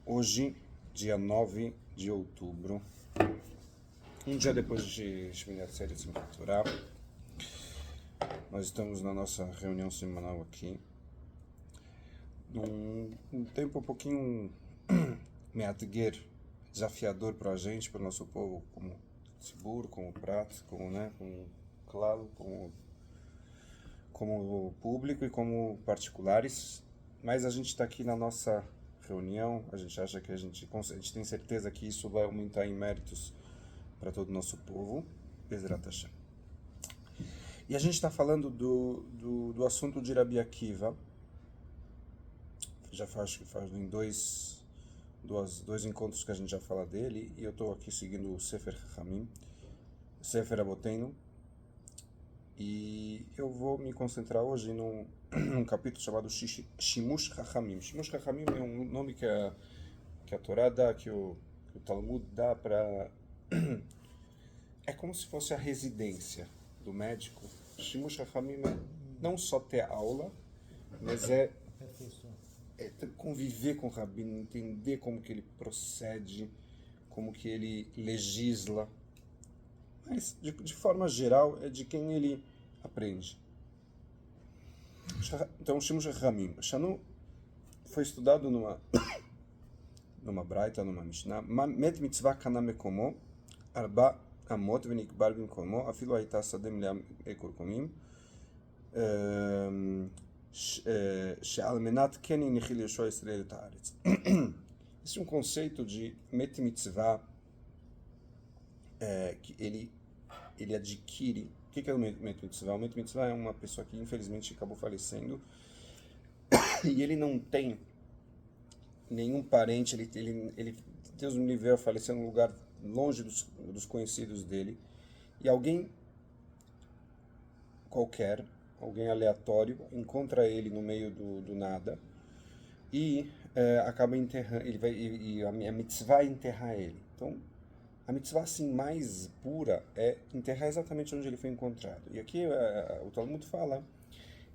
Hoje, dia 9 de outubro, um dia depois de Shmini Atzeret Simchat Torah, nós estamos na nossa reunião semanal aqui, num tempo um pouquinho meatger, desafiador para a gente, para o nosso povo, como Tzibur, como Prat, como Klal, como público e como particulares, mas a gente está aqui na nossa reunião, a gente acha que a gente tem certeza que isso vai aumentar em méritos para todo o nosso povo, Bezrat Hashem. E a gente está falando do assunto de Rabi Akiva, já faz em dois encontros que a gente já fala dele, e eu estou aqui seguindo o Sefer Chachamim, Sefer Aboteinu, e eu vou me concentrar hoje num capítulo chamado Shimush Chachamim. Shimush Chachamim é um nome que a Torá dá, que o Talmud dá para... É como se fosse a residência do médico. Shimush Chachamim é não só ter aula, mas é conviver com o Rabino, entender como que ele procede, como que ele legisla. Mas, de forma geral, é de quem ele aprende. Então, Shimush Chachamim. Shanu foi estudado numa Braita, numa Mishnah. Met mitzvah kana mekomo, arba amot venikbar bimkomo, afilo hayta sadem le'ekurkumim, she'al menat ken yinichil Yeshua Yisrael et haaretz. Esse é um conceito de met mitzvah, que ele adquire. O que é o met mitzvah? O met mitzvah é uma pessoa que infelizmente acabou falecendo e ele não tem nenhum parente, ele Deus me livre, faleceu num lugar longe dos conhecidos dele, e alguém qualquer, alguém aleatório, encontra ele no meio do nada e acaba enterrando, a mitzvah é enterrar ele. Então, a mitzvah assim mais pura é enterrar exatamente onde ele foi encontrado. E aqui o Talmud fala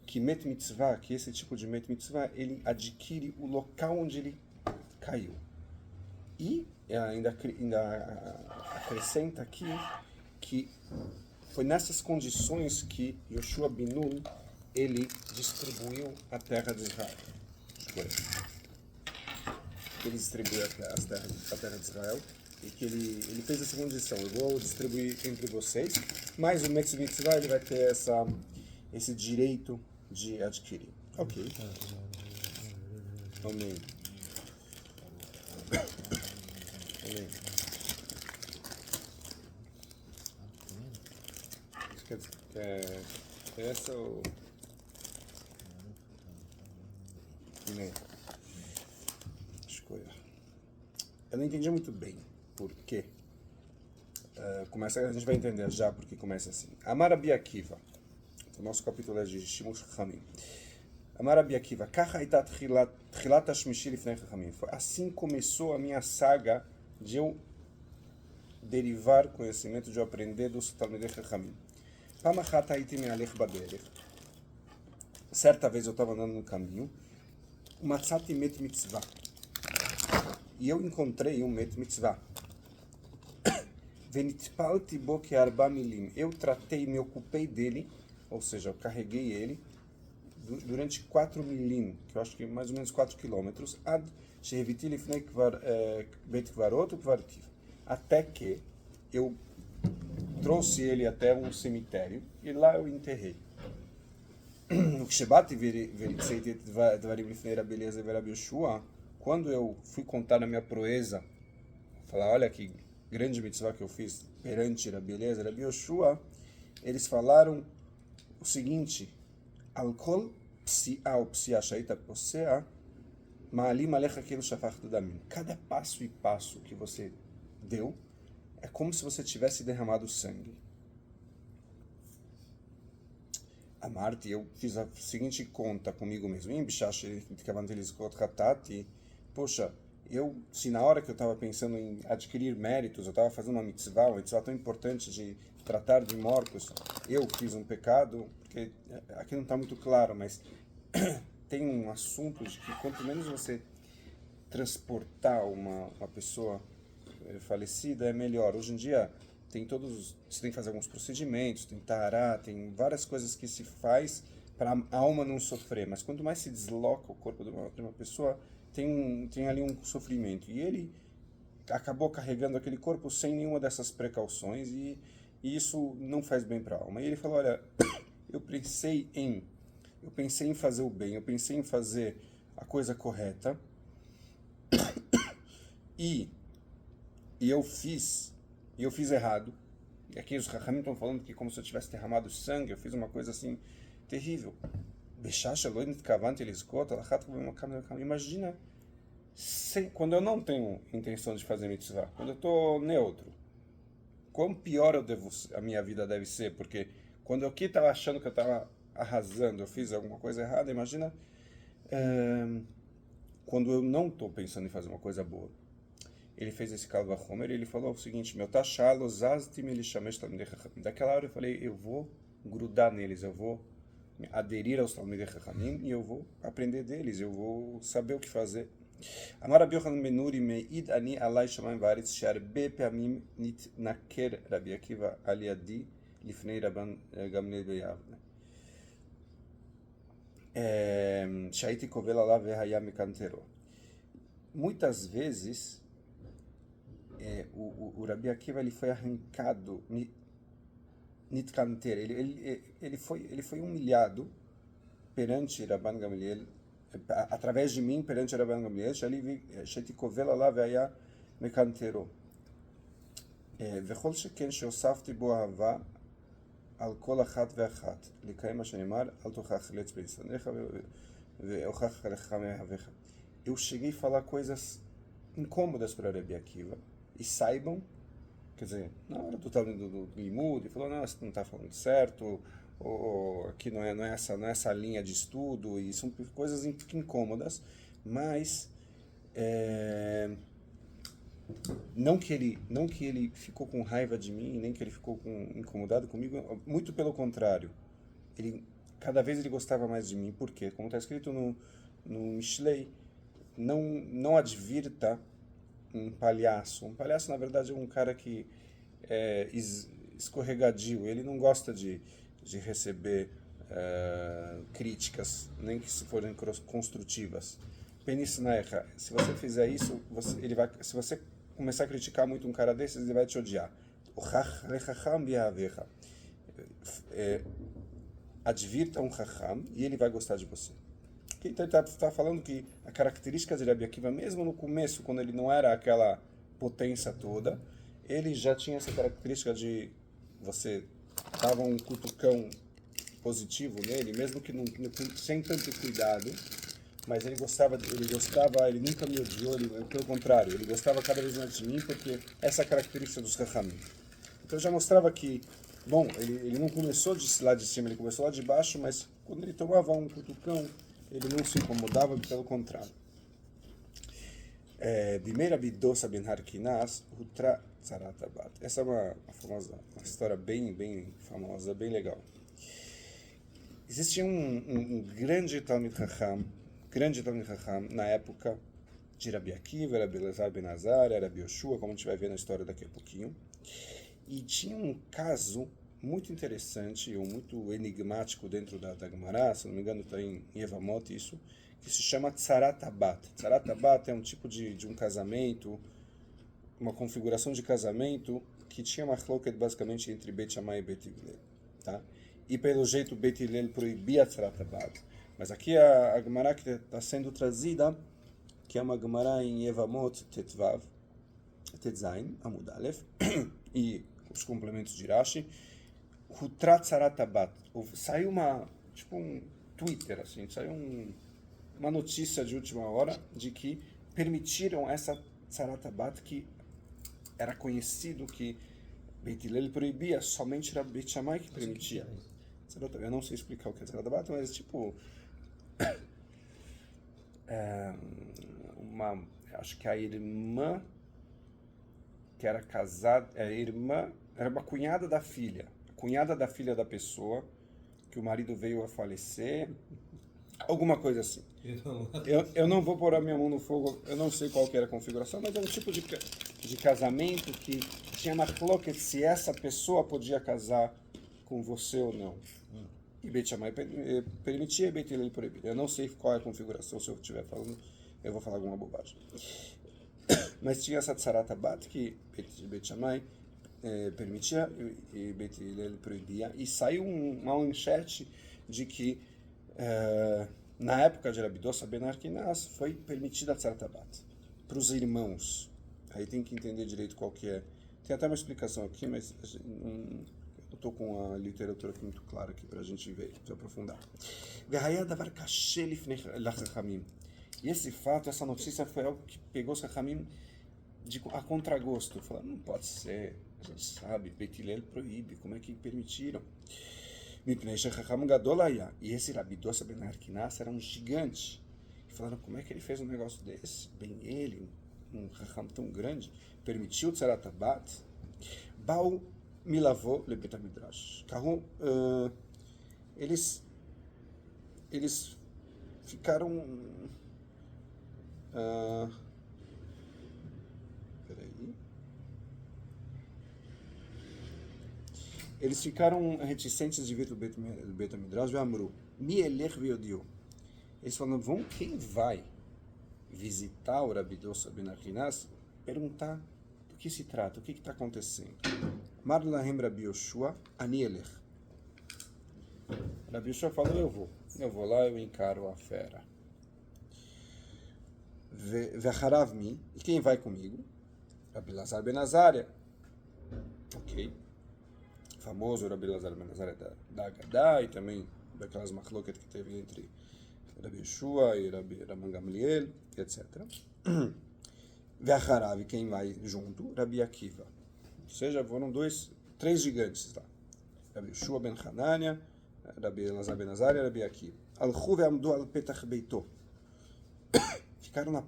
que met mitzvah, que esse tipo de met mitzvah, ele adquire o local onde ele caiu. E ainda acrescenta aqui que foi nessas condições que Yoshua bin Nun ele distribuiu a terra de Israel. Ele distribuiu a terra de Israel e que ele fez essa condição: eu vou distribuir entre vocês, mas o met mitzvah ele vai ter esse direito de adquirir. Ok. Amém. Amém. Quer essa ou... Amém. Escolha. Eu não entendi muito bem por quê. A gente vai entender já porque começa assim. Amar Rabi Akiva. O nosso capítulo é de Shimush Chachamim. Amar Rabi Akiva. Kacha hayta tchilat hashmishi lifnei Chachamim. Assim começou a minha saga de eu derivar conhecimento, de eu aprender dos Talmidei Chachamim. Pam achat haiti me'alech baderech. Certa vez eu estava andando no caminho. Matzati met mitzvah. E eu encontrei um met mitzvah. Venitpalti bo ke'arba milim. Eu tratei, me ocupei dele, ou seja, eu carreguei ele durante 4 milim, que eu acho que é mais ou menos 4 quilômetros, ad sheheviti lifnei bet kvarot ukvartiv. Até que eu trouxe ele até um cemitério e lá eu enterrei. Quando eu fui contar na minha proeza, falar, olha que grande mitzvah que eu fiz perante a beleza Rabi Yoshua, eles falaram o seguinte: Alkol psi'a ou psi'a shaita posea ma'alim alecha kelo shafachtu damim. Cada passo e passo que você deu é como se você tivesse derramado sangue. Amarti, eu fiz a seguinte conta comigo mesmo. Poxa, se na hora que eu estava pensando em adquirir méritos, eu estava fazendo uma mitzvah tão importante de tratar de mortos, eu fiz um pecado, porque aqui não está muito claro, mas tem um assunto de que quanto menos você transportar uma pessoa falecida é melhor. Hoje em dia você tem que fazer alguns procedimentos, tem tará, tem várias coisas que se faz para a alma não sofrer, mas quanto mais se desloca o corpo de uma pessoa, tem ali um sofrimento. E ele acabou carregando aquele corpo sem nenhuma dessas precauções e isso não faz bem para a alma. E ele falou, olha, eu pensei em fazer o bem, eu pensei em fazer a coisa correta e eu fiz errado. E aqui os Rahamim estão falando que como se eu tivesse derramado sangue, eu fiz uma coisa assim terrível. Imagina quando eu não tenho intenção de fazer mitzvah, quando eu estou neutro, quão pior a minha vida deve ser, porque quando eu aqui estava achando que eu estava arrasando, eu fiz alguma coisa errada, imagina quando eu não estou pensando em fazer uma coisa boa. Ele fez esse Kal Vachomer e ele falou o seguinte, meu tachalo zaztim elishamesh talmidei chachamim. Daquela hora eu falei, eu vou grudar neles, eu vou aderir aos talmidei chachamim e eu vou aprender deles, eu vou saber o que fazer. Amar Rabi Yochanan ben Nuri me'id ani alai shamayim va'aretz she'arbe pe'amim nitnaker Rabi Akiva al yadi lifnei Rabban Gamliel beyavne. She'ayiti kovel alav ve'haya mikantero. Muitas vezes o Rabi Akiva ele foi arrancado nitkanter, ele foi humilhado perante Rabban Gamliel, através de mim perante Rabban Gamliel, שתקובל עליו והיה מקנטרו. וכל שכן שהוספתי בו אהבה על כל אחת ואחת, לקיים מה שנאמר, אל תוכח חילץ בין שונאיך והוכח לך מאהביך. Eu cheguei a falar coisas incômodas para Rabi Akiva, e saibam, quer dizer, na hora do limud, ele falou, não, você não está falando certo, ou aqui não é essa linha de estudo, e são coisas incômodas, mas não que ele ficou com raiva de mim, nem que ele ficou incomodado comigo, muito pelo contrário, cada vez ele gostava mais de mim. Por quê? Como está escrito no Mishlei, não advirta um palhaço, na verdade é um cara que é escorregadio, ele não gosta de receber críticas, nem que se forem construtivas. Penisnaecha, se você fizer isso, se você começar a criticar muito um cara desses, ele vai te odiar. Advirta um chacham e ele vai gostar de você. Então ele está falando que a característica de Rabi Akiva, mesmo no começo, quando ele não era aquela potência toda, ele já tinha essa característica de você dava um cutucão positivo nele, mesmo que sem tanto cuidado, mas ele nunca me odiou, pelo contrário, ele gostava cada vez mais de mim, porque essa é a característica dos Chachamim. Então já mostrava que, bom, ele não começou lá de cima, ele começou lá de baixo, mas quando ele tomava um cutucão, ele não se incomodava, pelo contrário. Bimeira bidosa ben harkinas, hutra tzaratabat. Essa é uma história bem famosa, bem legal. Existia um grande Talmid Chacham na época de Rabi Akiva, Rabi Elazar ben Azar, Rabi Yoshua, como a gente vai ver na história daqui a pouquinho. E tinha um caso muito interessante, ou muito enigmático dentro da Gemara, se não me engano está em Yevamot isso, que se chama Tzaratabat. Tzaratabat é um tipo de um casamento, uma configuração de casamento que tinha uma chloket basicamente entre Beit Shammai e Beit Hillel, tá? E pelo jeito Beit Hillel proibia Tzaratabat. Mas aqui a Gemara que está sendo trazida, que é uma Gemara em Yevamot Tetvav, Tetzain, Amud Aleph, e os complementos de Rashi, Hutrat Tzaratabat. Saiu um Twitter, assim, saiu uma notícia de última hora de que permitiram essa Tzaratabat, que era conhecido que Beit Hillel proibia, somente era Beit Shammai que permitia. Eu não sei explicar o que é Tzaratabat, mas tipo acho que a irmã que era casada, era uma cunhada da filha da pessoa, que o marido veio a falecer, alguma coisa assim. Eu não vou pôr a minha mão no fogo, eu não sei qual que era a configuração, mas é um tipo de casamento que tinha machloket se essa pessoa podia casar com você ou não. E Beit Shammai permitia e Beit Hillel proibia. Eu não sei qual é a configuração, se eu estiver falando, eu vou falar alguma bobagem. Mas tinha essa Tzarat Bat que Beit Shammai permitia e Beit Hillel proibia. E saiu uma manchete de que na época de Rabi Dossa Ben Arkinas foi permitida a Tzarat Bat para os irmãos. Aí tem que entender direito qual que é. Tem até uma explicação aqui, mas eu estou com a literatura aqui muito clara aqui para a gente ver, para aprofundar. E esse fato, essa notícia foi algo que pegou os Chachamim a contragosto. Falaram, não pode ser, a gente sabe, Beit Hillel proíbe, como é que permitiram? E esse Rabi Dossa Ben Arkinas era um gigante. E falaram, como é que ele fez um negócio desse? Bem ele, um Chacham tão grande, permitiu Tzarat Bat? Baal Milavô le Bet HaMidrash. Eles ficaram... peraí. Eles ficaram reticentes de vir do Bet HaMidrash e Amru. Mi elech ve'odiu. Eles falaram, quem vai visitar o Rabi Dossa Ben Arkinas, perguntar do que se trata, o que está acontecendo. Mar lahem Rabi Yoshua, ani elech. Rabi Yoshua falou, eu vou lá, eu encaro a fera. Ve'acharav mi, e quem vai comigo? Rabi Lazar Ben Azaria. Ok. Famoso Rabi Lazar Ben Azaria da Agadá, e também daquelas machloket que teve entre Rabi Yoshua e Rabi Gamliel, etc. Ve'acharav, quem vai junto? Rabi Akiva. Ou seja, foram três gigantes lá. Rabi Yoshua Ben Hanania, Rabi Lazar Ben Azaria e Rabi Akiva. Alchu ve'amdu al petach beito. Entraram na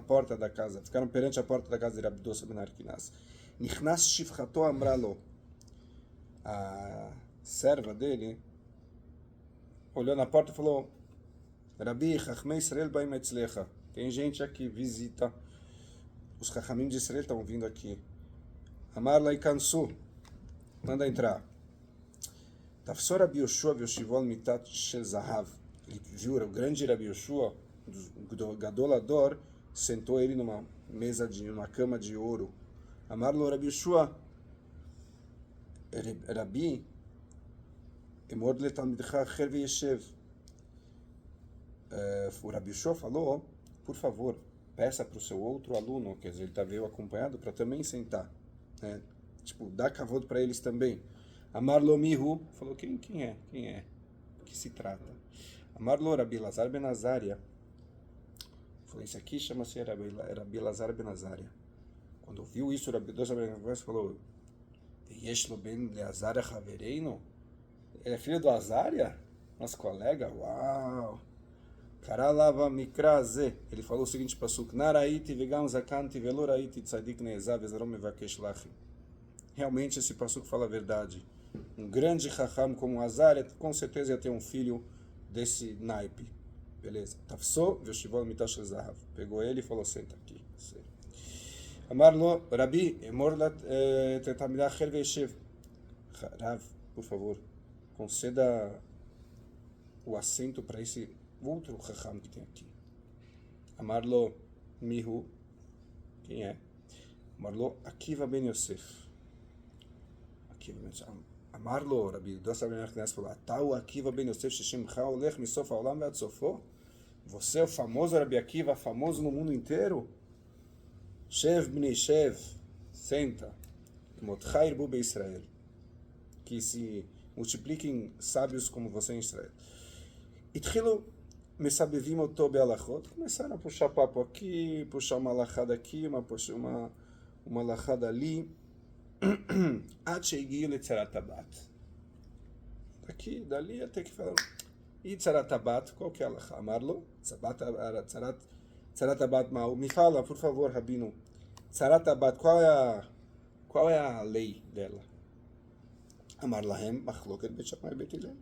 porta da casa, ficaram perante a porta da casa de Rabi Dossa Ben Arkinas. Nichnas shifchato amralo. A serva dele olhou na porta e falou, Rabi, Chachmei Israel baim etzlecha. Tem gente aqui, visita. Os Chachamim de Israel estão vindo aqui. Amar lai kansu. Manda entrar. Tafsor Rabi Yoshua v'yoshivol mitat shel zahav. Ele viu, o grande Rabi Yoshua, do Gadolador, sentou ele numa mesa numa cama de ouro. Amar lo Rabi Yoshua, Rabi, emor le talmidcha acher v'yeshev. O Rabi Yoshua falou, por favor, peça para o seu outro aluno, quer dizer, ele veio acompanhado, para também sentar. Né? Tipo, dá kavod para eles também. Amar lo mihu, falou, quem é? O que se trata? Amar lo Rabi Lazar Ben Azaria. Falou, esse aqui chama-se Rabi Lazar Ben Azaria. Quando ouviu isso, o Rabi Dossa Ben Azaria falou, Yeshlo Ben Azaria Havereino? Ele é filho do Azaria? Nosso colega? Uau! Karalava Mikraze. Ele falou o seguinte pasuk: Naraiti vegam zakanti veloraiti tzadik neezav ezrom mevakesh lachim. Realmente esse pasuk fala a verdade. Um grande chacham como Azaria, com certeza ia ter um filho desse naipe. Beleza. Tafso veshivol mitash zahav. Pegou ele e falou: senta aqui. Amarlo Rabi emorlat tetamidah chel veishev. Rav, por favor, conceda o assento para esse outro Chacham que tem aqui. Amarlo Mihu. Quem é? Amarlo Akiva Ben Yosef. Akiva Ben Yosef. Amarlo Rabi Dossa Ben Arkinas falou, Atau Akiva Ben Yosef Sheshimcha Olech Misof Haolam Ve'ad Sofo. Você é o famoso Rabi Akiva, famoso no mundo inteiro? Shev Bnei Shev. Senta. Motcha Irbu Be Israel. Que se multipliquem sábios como você em Israel. Itchilo Mesabevim Otobe Alachot. Começaram a puxar papo aqui, puxar uma alachada aqui, uma alachada ali. Ad shegiu leTzarat Bat. Daqui, dali, até que falaram. E Tzarat Bat, qual que é a alachá? Amarlo? Tzarat Bat Ma'u. Me fala, por favor, Rabino. Tzarat Bat, qual é a lei dela? Amar lahem machloket bet Shammai bet Hillel.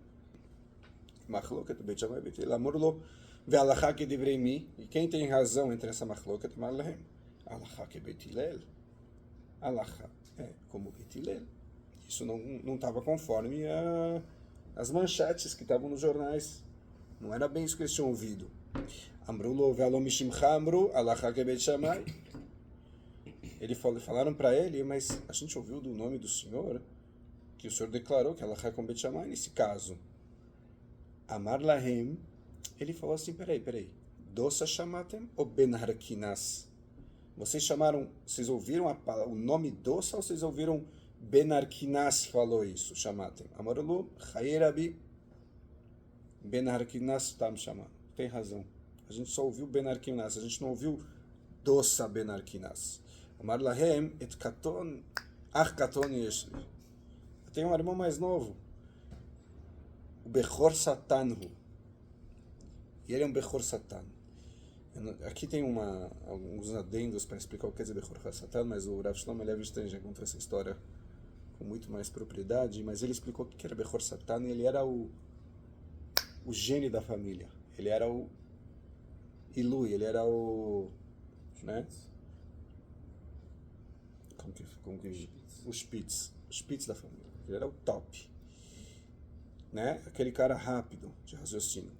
Machloket bet Shammai bet Hillel. Amor lo Ve'alachá que devrei mi, e quem tem razão entre essa machloket, Marlahem? Alachá que Beit Hillel. Alachá é como Beit Hillel. Isso não estava conforme as manchetes que estavam nos jornais. Não era bem isso que eles tinham ouvido. Amru lo ve'alo mishimcha amru, alachá que Beit Shammai. Falaram para ele, mas a gente ouviu do nome do Senhor que o Senhor declarou que alachá com Beit Shammai nesse caso. Amar lahem, ele falou assim, peraí, dosa chamatem ou ben harkinas? Vocês ouviram o nome dosa ou vocês ouviram ben harkinas falou isso, chamatem? Amarulu, chayerabi, ben harkinas tam chamando. Tem razão. A gente só ouviu ben harkinas, a gente não ouviu dosa ben harkinas. Amar lahem et katon, ach katon yeshli. Eu tenho um irmão mais novo, o Bechor Satanhu. E ele é um Bechor Satan. Aqui tem alguns adendos para explicar o que quer dizer Bechor Satan, mas o Rav Shlomo Levinstein já conta essa história com muito mais propriedade, mas ele explicou o que era Bechor Satan e ele era o gênio da família. Ele era o Ilui, ele era o... né? O Spitz da família. Ele era o top. Né? Aquele cara rápido, de raciocínio.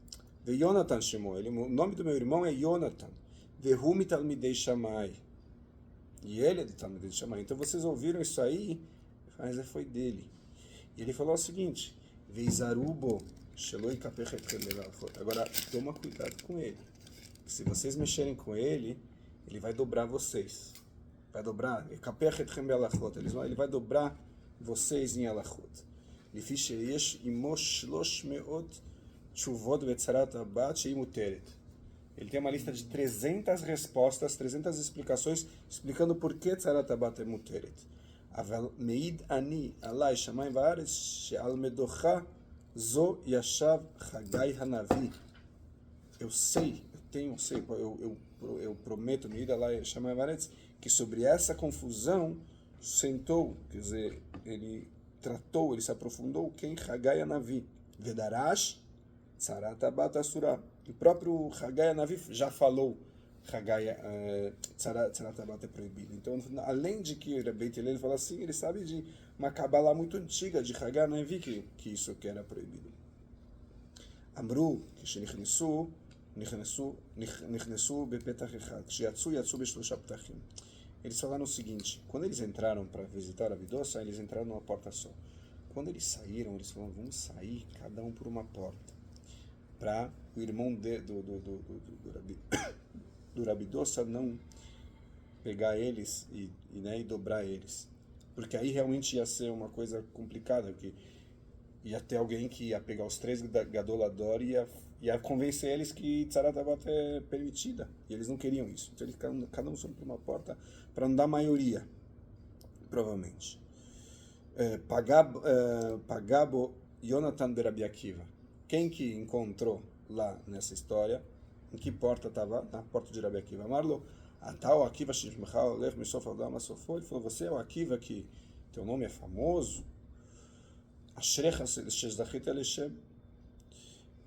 Ve Yonatan chamou ele. O nome do meu irmão é Yonatan. Vehumi Talmidei Shammai. E ele é de Talmidei Shammai. Então vocês ouviram isso aí, mas foi dele. E ele falou o seguinte: Veizarubo Sheloi Kapechet Kemelachot. Agora, toma cuidado com ele. Se vocês mexerem com ele, ele vai dobrar vocês. Vai dobrar. Kapechet Kemelachot. Ele vai dobrar vocês em Alachot. לפי שיש עמו 300 תשובות בצרת הבת שהיא מותרת. Ele tem uma lista de 300 respostas, 300 explicações, explicando por que Tzarat Habat é muteret. אבל מעיד אני עלי שמיים וארץ שעל מדוכה זו ישב חגי הנביא. Eu prometo, מעיד עלי שמיים וארץ, que sobre essa confusão sentou, quer dizer, ele se aprofundou quem? Hagai Hanavi. Vedarash, Tzarat Habat Asura. O próprio Hagai Hanavi já falou Tzarat Habat é proibido. Então, além de que o Beit Hillel fala assim, ele sabe de uma Kabbalah muito antiga de Hagai Hanavi que isso que era proibido. Amru, כשנכנסו בפתח אחד. כשיצאו, יצאו בשלושה פתחים. Eles falaram o seguinte: quando eles entraram para visitar a Vidosa, eles entraram numa porta só. Quando eles saíram, eles falaram: vamos sair cada um por uma porta, para o irmão do Rabidosa não pegar eles e dobrar eles, porque aí realmente ia ser uma coisa complicada, que ia ter alguém que ia pegar os 3 Gadolador e ia convencer eles que Tzarat Habat é permitida, e eles não queriam isso. Então eles cada um foi por uma porta para não dar maioria, provavelmente. Pagabo Yonatan de Rabi Akiva. Quem que encontrou lá nessa história? Em que porta estava? Na porta de Rabi Akiva. Marlo, Atal Akiva Shishmechal Lev Misof Aldam Asofo. Ele falou: você é o Akiva que teu nome é famoso? Ashrecha Shezdachit Aleshem.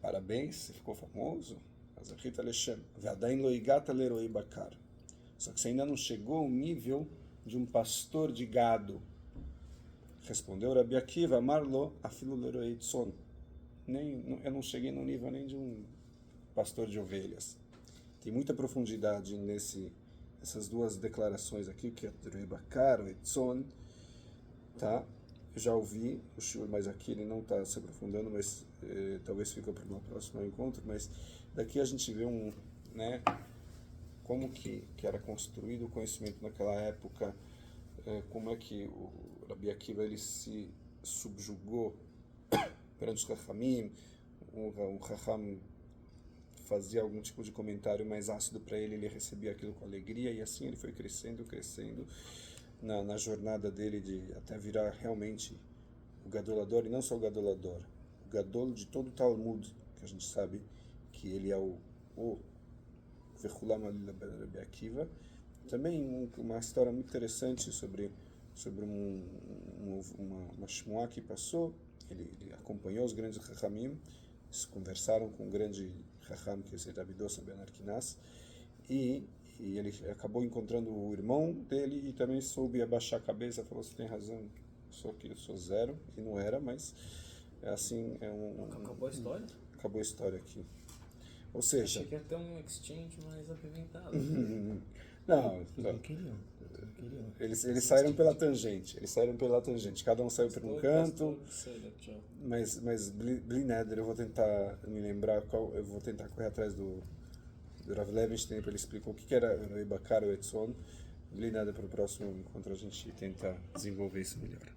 Parabéns, você ficou famoso. Azachit Aleshem. Ve'adain lo igata leroi bakar. Só que você ainda não chegou ao nível de um pastor de gado. Respondeu Rabi Akiva: Marlo afilo leroi tzon. Eu não cheguei no nível nem de um pastor de ovelhas. Tem muita profundidade nessas duas declarações aqui, que é leroi bakar, o tzon, tá? Eu já ouvi o Shur, mas aqui ele não está se aprofundando, mas talvez fique para um próximo encontro. Mas daqui a gente vê como que era construído o conhecimento naquela época, como é que o Rabi Akiva ele se subjugou perante os Chachamim. Um Chacham fazia algum tipo de comentário mais ácido para ele, ele recebia aquilo com alegria, e assim ele foi crescendo na jornada dele de até virar realmente o Gadolador, e não só o Gadolador, o Gadol de todo o Talmud, que a gente sabe que ele é o Vechulam Alila Ben Rabi Akiva. Também uma história muito interessante sobre uma shmuá que passou. Ele acompanhou os grandes Chachamim, eles conversaram com o grande Raham, que é Rabi Dosa Ben Arkinas, e ele acabou encontrando o irmão dele e também soube abaixar a cabeça, falou, você tem razão, só que eu sou zero, e não era, mas é assim, Acabou a história? acabou a história aqui. Ou seja... Achei que ia ter um exchange mais apimentado. Não, Não queriam. eles saíram pela tangente, cada um saiu por um canto, mas Bli Neder, eu vou tentar me lembrar, eu vou tentar correr atrás do Rav Levinstein para ele explicar o que era o Bakar ou Etzon. Bli Neder, para o próximo encontro a gente tenta desenvolver isso melhor.